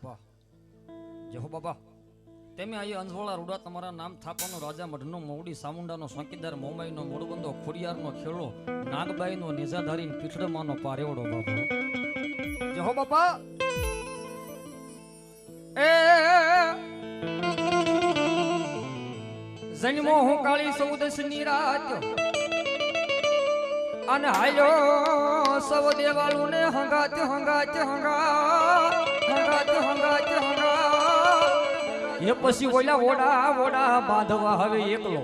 બાપા જહો બાપા તેમે આયે અંજવાળા રૂડા તમારા નામ થાપાનો રાજા મઢનો મોવડી સામુંડાનો સોંકીદાર મોમાઈનો મોડબંધો ખોડિયારનો ખેડો નાગબાઈનો નેજાધારી પીઠડમાનો પારેવડો બાપા જહો બાપા એ જન્મો હું કાળી સૌદસની રાત અને હાલ્યો સવ દેવાળું ને હંગાત હંગાત હંગાત હંગાત હંગાત એ પછી ઓલા ઓડા ઓડા બાંધવા હવે એકલો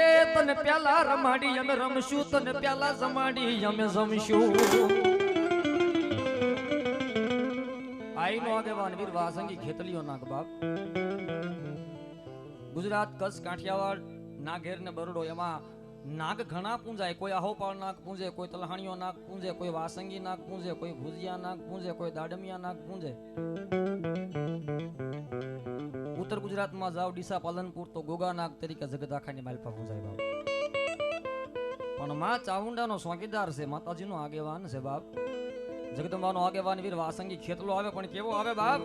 એ તને પ્યાલા રમાડી અમે રમશું તને પ્યાલા જમાડી અમે જમશું આઈનો આગેવાન વીર વાસંગી ખેતલીઓ નાગ બાપ ગુજરાત કચ્છ કાઠિયાવાડ નાગેર ને બરોડો એમાં નાગ ઘણા પૂંજાય કોઈ આહોપાળ નાગ પૂંજે કોઈ તલહાણીઓ નાગ પૂંજે કોઈ વાસંગી નાગ પૂંજે કોઈ ભુજિયા નાગ પૂંજે કોઈ દાડમિયા નાગ પૂંજે ઉત્તર ગુજરાતમાં જાવ ડીસા પાલનપુર તો ગોગા નાગ તરીકે જગત આખાની માલપા પૂંજાય બાપ પણ માં ચામુંડાનો સોંકીદાર છે માતાજીનો આગેવાન છે બાપ જગદંબાનો આગેવાન વીર વાસંગી ખેતલો આવે પણ કેવો આવે બાપ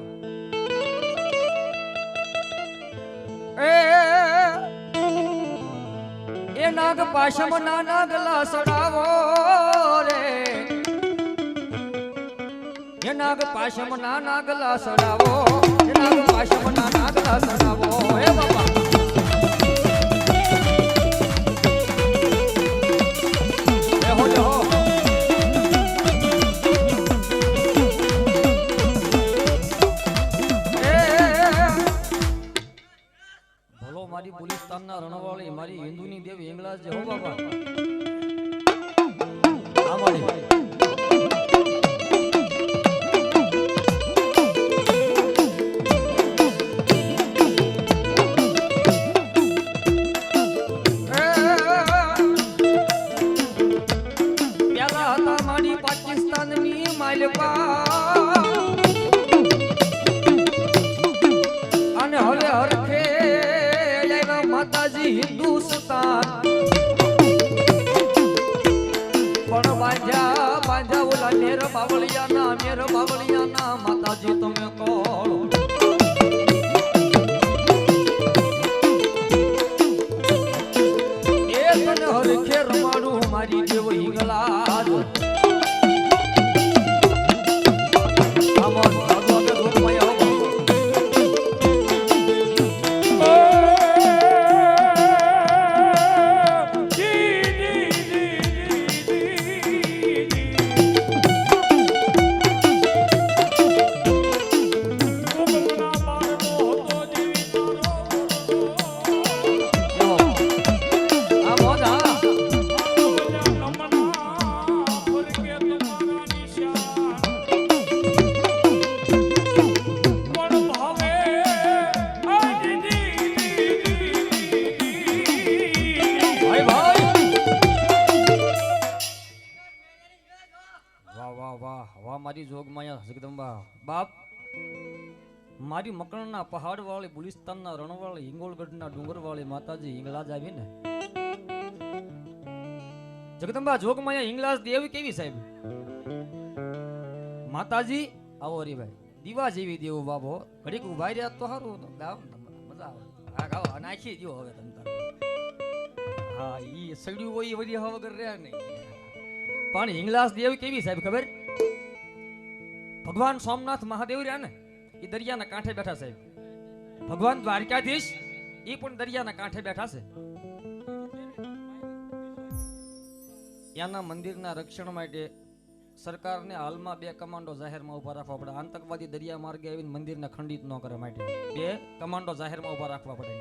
એ નાગ પાશમ ના નાગલા સડાવો રે એ નાગ પાશમ ના નાગલા સડાવો એ નાગ પાશમ ના નાગલા સડાવો હે બાપા મારી બુલિસ્તાનના રણવાળી મારી હિન્દુની દેવી હિંગળાજ જે હો બાપા આ મારી પ્યાલા હતા મારી પાકિસ્તાનની માલપા અને હવે હરખે માતાજી હિન્દુસ્તાન પણ બાંધ્યા ઓલા મેર બાવળિયાના માતાજી તમે કોળ એ તને હરખે રમાડું મારી દેવ હિંગલાજ મારી જોગમાયા જગદંબા બાપ મારી મકણના પહાડ વાળી બુલિસ્તાનના રણવાળી હિંગોળગઢના ડુંગર વાળી માતાજી હિંગલાજ આવી ને જગદંબા જોગમાયા હિંગલાજ દેવી કેવી સાહેબ માતાજી આવો રે ભાઈ દીવા જેવી દેવું બાબો ઘડીક ઉભા રહ્યા તો સારું ગાવ મજા આવે હા ગાવ નાખી દો હવે તમતા હા ઈ સડ્યું હોય વળી હવા વગર રહ્યા નહીં પણ હિંગલાજ દેવી કેવી સાહેબ ખબર ભગવાન સોમનાથ મહાદેવ રહ્યા ને એ દરિયાના કાંઠે બેઠા સાહેબ ભગવાન દ્વારકાધીશ એ પણ દરિયાના કાંઠે બેઠા છે ત્યાંના મંદિરના રક્ષણ માટે સરકારને હાલમાં 2 કમાન્ડો જાહેરમાં ઉભા રાખવા પડે આતંકવાદી દરિયા માર્ગે આવીને મંદિરને ખંડિત ન કરે માટે 2 કમાન્ડો જાહેરમાં ઉભા રાખવા પડે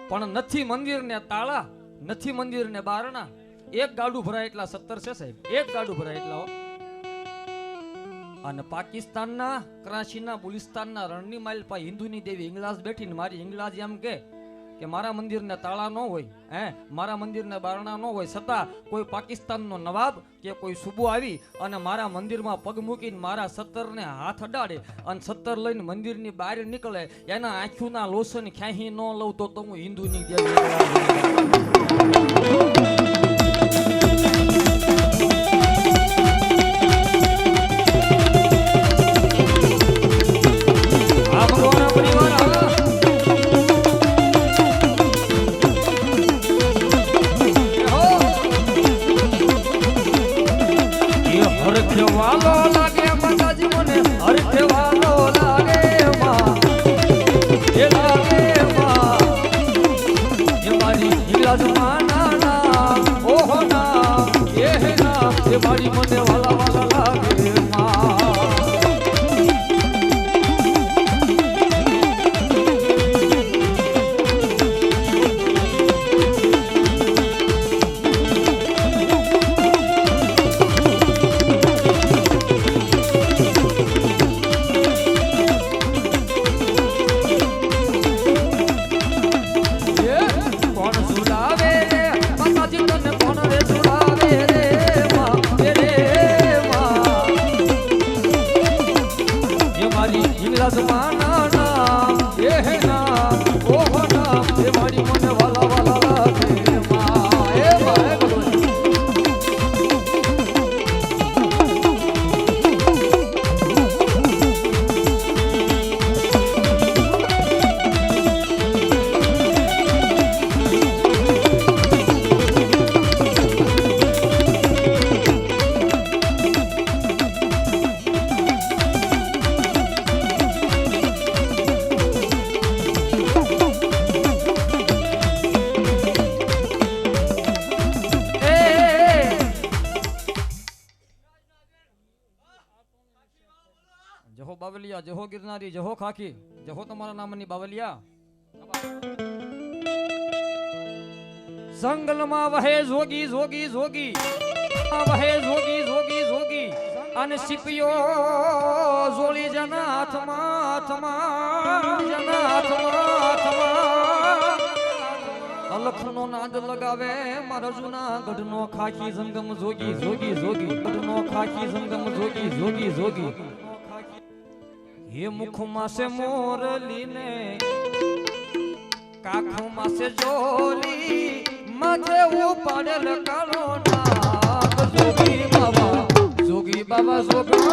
પણ નથી મંદિરને તાળા નથી મંદિરને બારણા એક ગાડું ભરાય એટલા 17 છે સાહેબ એક ગાડું ભરાય એટલા અને પાકિસ્તાનના કરાચીના બુલિસ્તાનના રણની માલપા હિન્દુની દેવી હિંગલાજ બેઠીને મારી હિંગલાજ એમ કે મારા મંદિરને તાળા ન હોય મારા મંદિરને બારણા ન હોય છતાં કોઈ પાકિસ્તાનનો નવાબ કે કોઈ સુબો આવી અને મારા મંદિરમાં પગ મૂકીને મારા 17 ને હાથ અડાડે અને 17 લઈને મંદિરની બહાર નીકળે એના આંખોના લોસન ખ્યાહી ન લઉં તો હું હિન્દુની દેવી હરખેવાલો લાગે માતાજી મને હરખેવાલો લાગે માં એ લાગે માં એ મારી ઈલાજ માના ના ઓહો ના એ ના એ મારી મને વાલા વાલા લાગે માં જહો બાવલિયા જહો ગિરનારી જહો ખાખી જહો તમારા નામની બાવલિયા સંગલમાં વહે જોગી જોગી જોગી વહે જોગી જોગી જોગી અને સિપિયો જોડી જના હાથમાં જના હાથમાં અલખનો નાદ લગાવે મારા જૂના ગઢનો ખાખી સંગમ જોગી જોગી જોગી ગઢનો ખાખી સંગમ જોગી જોગી જોગી ये मुख से मोरली ने काखों में से जोली मजे ऊपर कालो नाग जोगी बाबा जोगी बनाई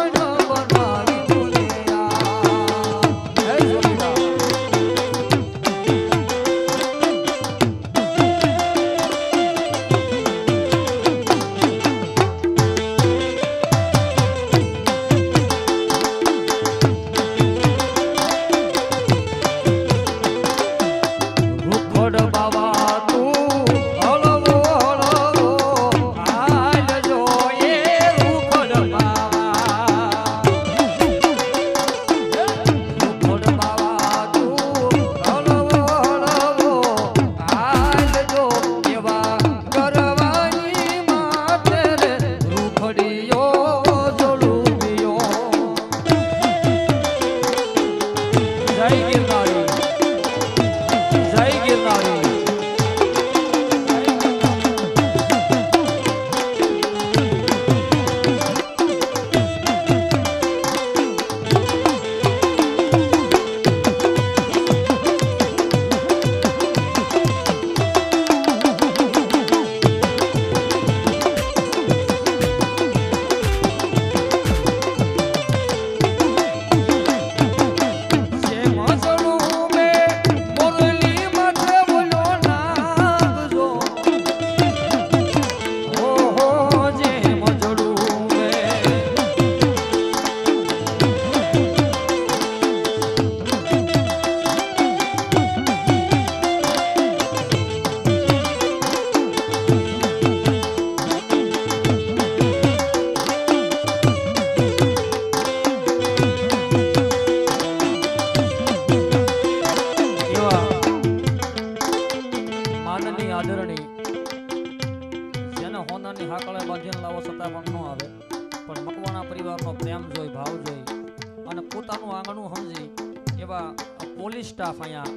પોલીસ સ્ટાફ અહીંયા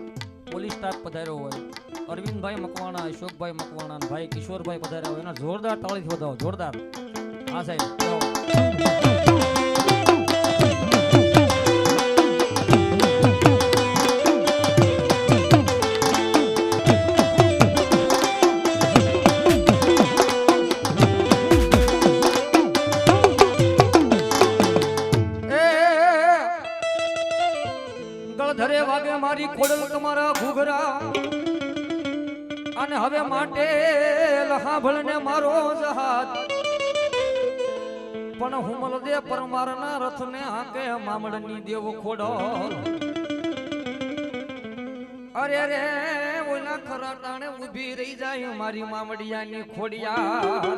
પોલીસ સ્ટાફ પધાર્યો હોય અરવિંદભાઈ મકવાણા અશોકભાઈ મકવાણા ભાઈ કિશોરભાઈ પધાર્યા હોય એના જોરદાર તાળીથી વધાવો જોરદાર હા સાહેબ ધરે વાગે મારી ખોડલ તમારા ઘૂઘરા અને હવે માટે લહાભળને મારો જહાજ પણ હુમલ દે પરમારના રથને હાકે મામડની દેવ ખોડો અરે રે ઓલા ખરા ટાણે ઊભી રહી જાય મારી મામડિયાની ખોડિયા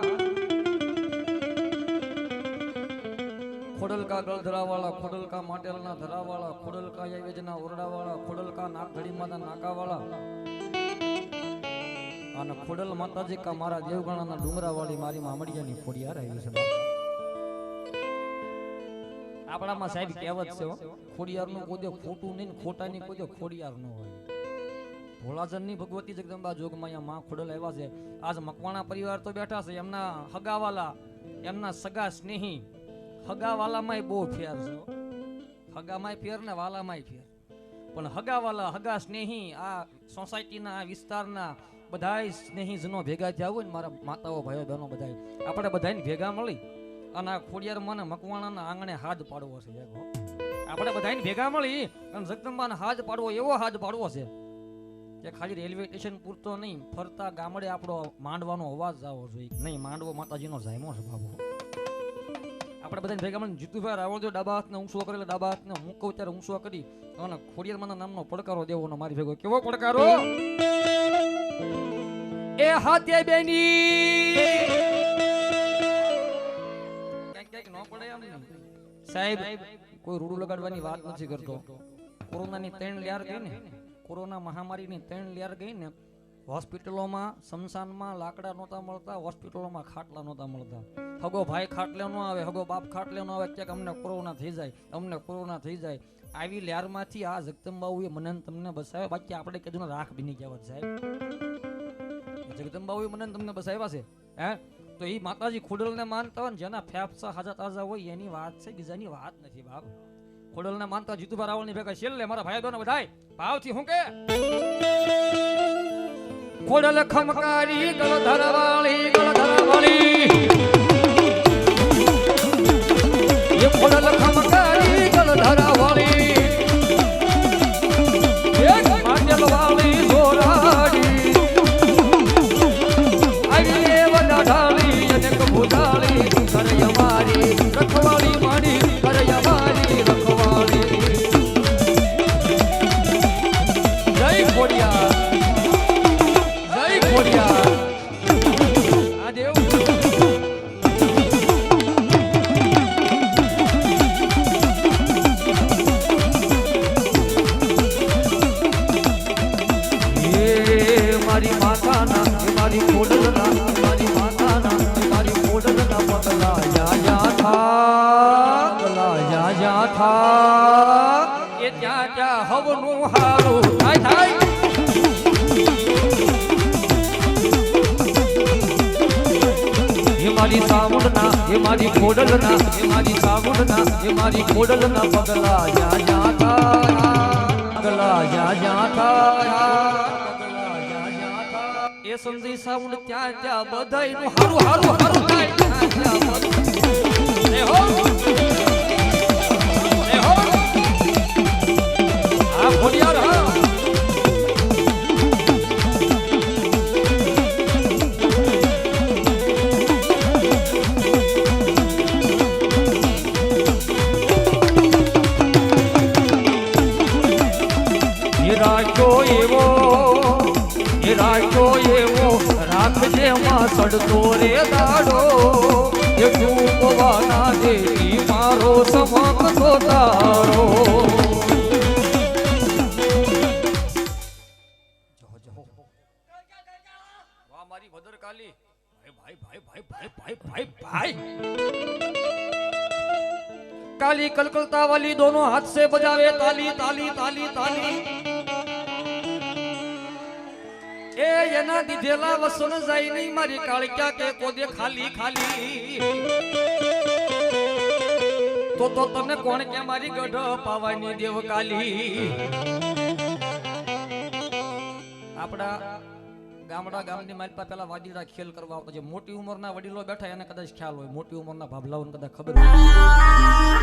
ખોડલકા ગળધરાવાળા ખોડલકા માટેલના ધરાવાળા ખોડલકા યવેજના ઓરડાવાળા ખોડલકા નાગધડીમાના નાકાવાળા અને ખોડલ માતાજી કા મારા દેવગણાના ડુંગરાવાળી મારી મામડિયાની ખોડિયાર આવી છે આપણામાં સાહેબ કહેવત છે ખોડિયારનું કોઈ ખોટું નહીં ખોટાની કોઈ ખોડિયાર ન હોય ભોળાજનની ભગવતી જગદંબા જોગમાયા માં ખોડલ આવ્યા છે આજ મકવાણા પરિવાર તો બેઠા છે એમના હગાવાલા એમના સગા સ્નેહી હગાવાલામાંય બહુ ફેર છે હગામાંય ફેર ને વાલામાંય ફેર પણ હગાવાલા હગા સ્નેહી આ સોસાયટીના આ વિસ્તારના બધાય સ્નેહીજનો ભેગા થયા હોય ને મારા માતાઓ ભાઈઓ બહેનો બધા આપણે બધાને ભેગા મળી અને આ ખોડિયાર મને મકવાણાના આંગણે હાથ પાડવો છે આપણે બધાને ભેગા મળી અને જગદંબાને હાથ પાડવો એવો હાથ પાડવો છે કે ખાલી રેલવે સ્ટેશન પૂરતો નહીં ફરતા ગામડે આપણો માંડવાનો અવાજ આવવો જોઈએ નહીં માંડવો માતાજીનો જાયમો છે બાબુ આપણે બધાને ભેગા મળીને જીતુભાઈ રાવળજો ડાબા હાથને ઊંચો કરેલા ડાબા હાથને હું કહું ત્યારે ઊંચો કરી અને ખોડિયારમાંના નામનો પડકારો દેવો મારી ભેગો કેવો પડકારો એ હાથે બેની ક્યાંક ન પડે એમ સાહેબ કોઈ રૂડું લગાડવાની વાત નથી કરતો કોરોનાની 3 લહેર ગઈ ને કોરોના મહામારીની 3 લહેર ગઈ ને હોસ્પિટલોમાં શમશાનમાં લાકડા નહોતા મળતા હોસ્પિટલોમાં ખાટલા નહોતા મળતા હગો ભાઈ ખાટલે ન આવે હગો બાપ ખાટલે ન આવે ક્યાંક અમને કોરોના થઈ જાય આવી લહેરમાંથી આ જગદંબાઓએ મને તમને બસાવ્યા બાકી આપણે કીધું ને રાખ બીની કહેવત સાહેબ જગદંબાઓએ મને તમને બસાવ્યા છે હે તો એ માતાજી ખોડલને માનતા હોય ને જેના ફેફસા હાજા તાજા હોય એની વાત છે બીજાની વાત નથી બાપ ખોડલને માનતા જીતુભા રાવળની ભેગા છેલ્લે મારા ભાઈ બહેનો બધાય ભાવથી હું કે ખોડલ ખમકારી ગળધરવાળી એ ખોડલ ખમકારી ગળધરવાળી એક માટેલવાળી જોરાડી આવી લેવડા ઢાળી અને કબૂતાળી કરે અમારી રખવાળી માડી કરે અમારી રખવાળી જય ખોડિયા એ ત્યાં ત્યાં હવનું હારું થાય મારી સામુંડના એ મારી ખોડલના એ મારી સામુંડના એ મારી ખોડલના પગલા જા એ સમજી સામુંડ ત્યાં ત્યાં બધાયનું હારું થાય આ ખોડિયાર હા રાખ્યો એવો રાખજે માં સડતો રે દાડો એ ડૂબવાના દેવી મારો સમકતો તારો વાહ મારી ભદ્રકાલી ભાઈ काली कलकलता वाली दोनों हाथ से बजावे ताली ताली ताली ताली ए येना दीधेला वसन जाई नहीं मारी काळक्या के कोदे खाली खाली तो तने कोण के मारी गढ पावानी देव काली आपड़ा गामड़ा गामनी मालपा पेला वादीड़ा खेल करवा आवता जे मोटी उमरना वडीलो बैठा એને કદાચ ખ્યાલ હોય મોટી ઉંમરના ભાભલાઓને કદાચ ખબર હોય